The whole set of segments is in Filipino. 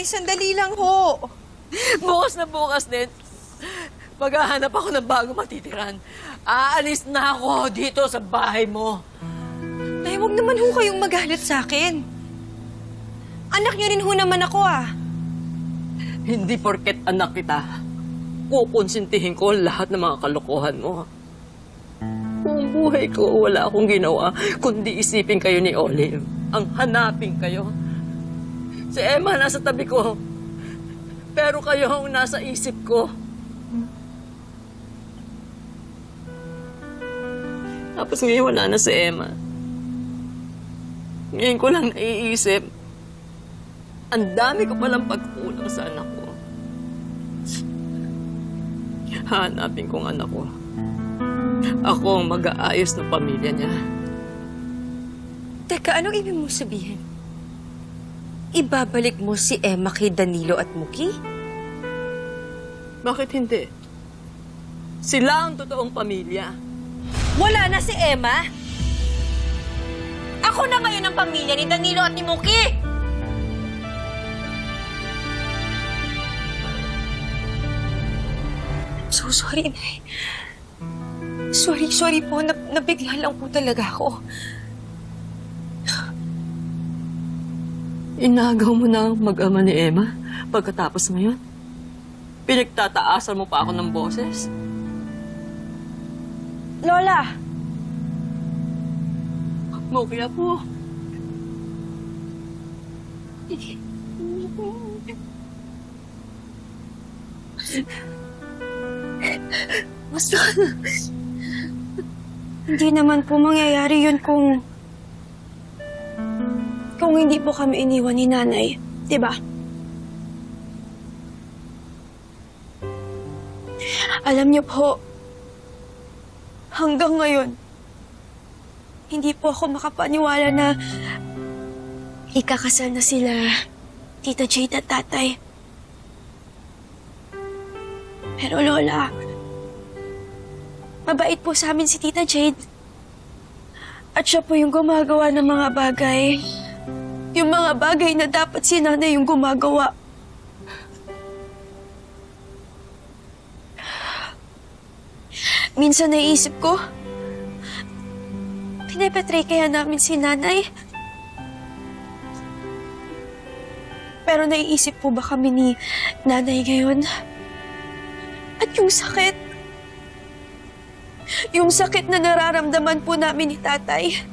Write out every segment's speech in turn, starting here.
Nay, sandali lang ho. Bukas na bukas din, maghahanap ako ng bagong matitiran. Aalis na ako dito sa bahay mo. Nay, huwag naman ho kayong magalit sa akin. Anak niyo rin ho naman ako Hindi porket anak kita, kukonsintihin ko lahat ng mga kalokohan mo. Buong buhay ko, wala akong ginawa, kundi isipin kayo ni Olive. Ang hanapin kayo. Si Emma nasa tabi ko, pero kayo ang nasa isip ko. Tapos ngayon wala na si Emma. Ngayon ko lang naiisip, ang dami ko palang pagkulang sa anak ko. Hanapin kong anak ko. Ako ang mag-aayos ng pamilya niya. Teka, anong ibig mo sabihin? Ibabalik mo si Emma kay Danilo at Muki? Bakit hindi? Sila ang totoong pamilya. Wala na si Emma! Ako na ngayon ang pamilya ni Danilo at ni Muki! So sorry, Nay. Sorry po. Nabigla lang po talaga ako. Inagaw mo na ang mag-ama ni Emma pagkatapos ngayon? Pinagtataasan mo pa ako ng boses? Lola! Mukya po. Basta, hindi naman po mangyayari yun kung hindi po kami iniwan ni Nanay. Diba? Alam niyo po, hanggang ngayon, hindi po ako makapaniwala na ikakasal na sila Tita Jade at Tatay. Pero Lola, mabait po sa amin si Tita Jade. At siya po yung gumagawa ng mga bagay. Yung mga bagay na dapat si Nanay yung gumagawa. Minsan naiisip ko, pinapatray kaya namin si Nanay? Pero naiisip po ba kami ni Nanay ngayon? At yung sakit. Yung sakit na nararamdaman po namin ni Tatay.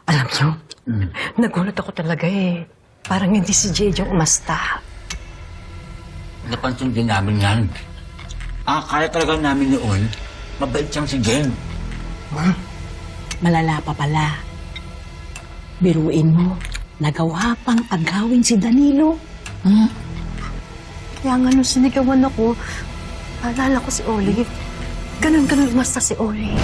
Alam niyo, nagulat ako talaga eh. Parang hindi si Jade yung umasta. Napansin din namin yan. Akala talaga namin noon, mabait siyang si Jen. Malala pa pala. Biruin mo, nagawa pang agawin si Danilo. Kaya nga nung sinigawan ako, alala ko si Olive. Ganun umasta si Olive.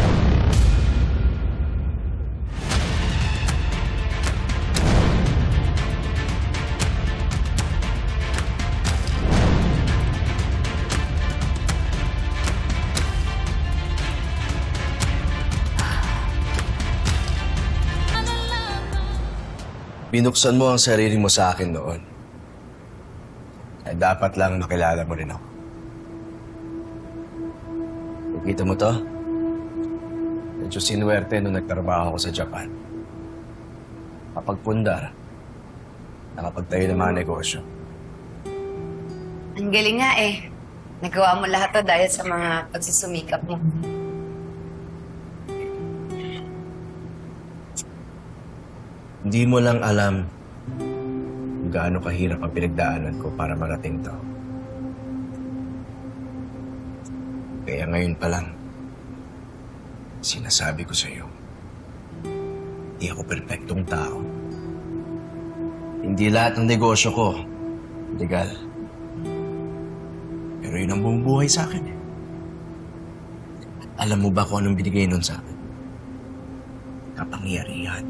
Binuksan mo ang sarili mo sa akin noon. Ay dapat lang makilala mo rin ako. Nakita mo to? Medyo sinuwerte nung nagtrabaho ako sa Japan. Kapagpundar, nakapagtayo ng mga negosyo. Ang galing nga eh. Nagawa mo lahat to dahil sa mga pagsusumikap mo. Hindi mo lang alam kung gaano kahirap ang pinagdaanan ko para marating to. Kaya ngayon pa lang, sinasabi ko sa iyo, Hindi ako perpektong tao. Hindi lahat ng negosyo ko legal. Pero yun ang bumubuhay sa akin. Alam mo ba kung anong binigay nun sa akin? Kapangyarihan.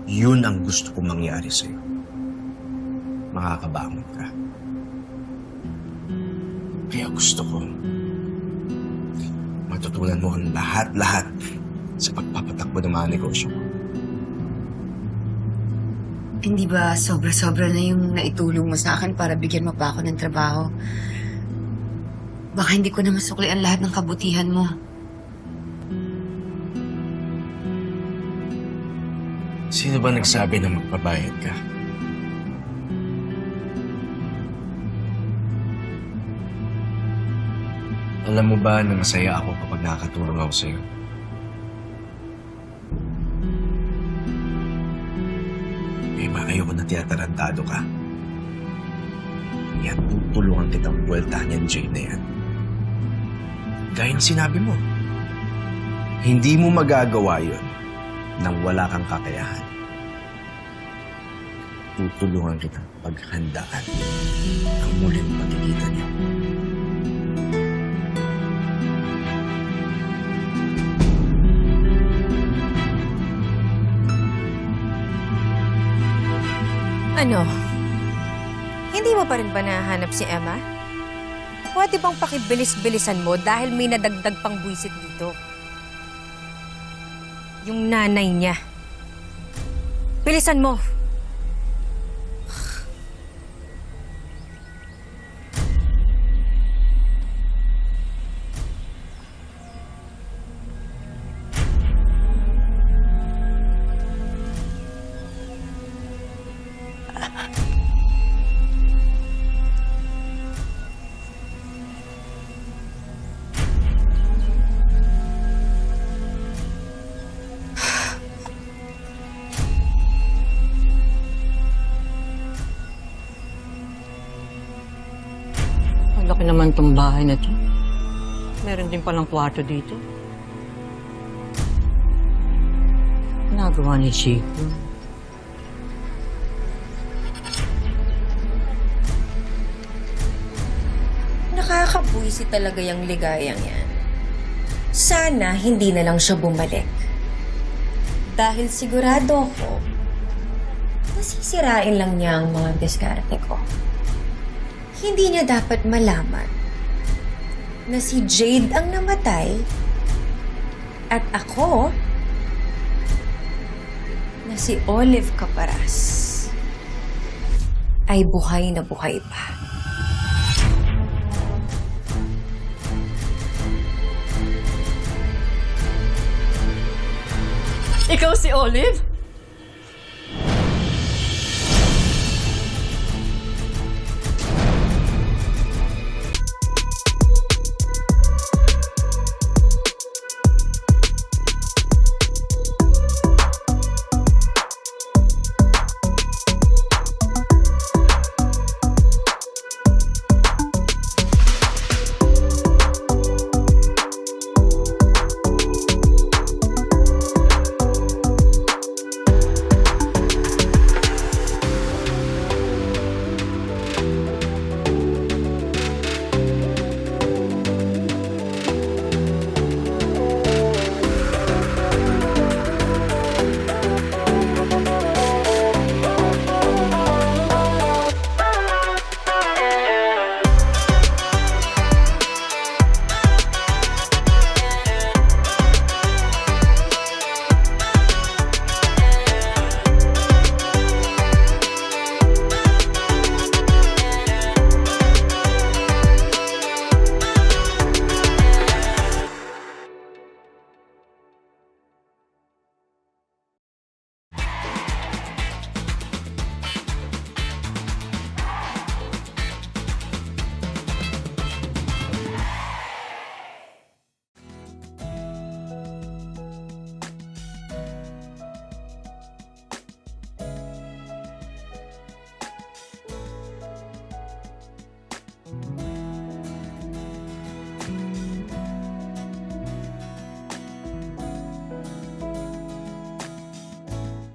Yun ang gusto kong mangyari sa'yo. Makakabangon ka. Kaya gusto ko matutunan mo ang lahat-lahat sa pagpapatakbo ng mga negosyo ko. Hindi ba sobra-sobra na yung naitulong mo sa akin para bigyan mo pa ako ng trabaho? Baka hindi ko na masukli ang lahat ng kabutihan mo. Sino ba nagsabi na magbabayad ka? Alam mo ba na masaya ako kapag nakakatulong ako sa'yo? Ayoko na tiyatarantado ka. Kaya tutulungan kitang buweltahan yan, Jane, na yan. Gaya ng sinabi mo, hindi mo magagawa yun nang wala kang kakayahan. Tutulungan kitang paghandaan ang muling pagkikita niyo. Ano? Hindi mo pa rin ba nahanap si Emma? Pwede bang pakibilis-bilisan mo dahil may nadagdag pang buwisit dito? Yung nanay niya. Bilisan mo! Laki naman tong bahay na to. Meron din palang kwarto dito. Nagawa ni Chico. Nakakabuwisit talaga yung ligayang yan. Sana hindi na lang siya bumalik. Dahil sigurado ko, nasisirain lang niya ang mga diskarte ko. Hindi niya dapat malaman na si Jade ang namatay at ako na si Olive Caparas ay buhay na buhay pa. Ikaw si Olive?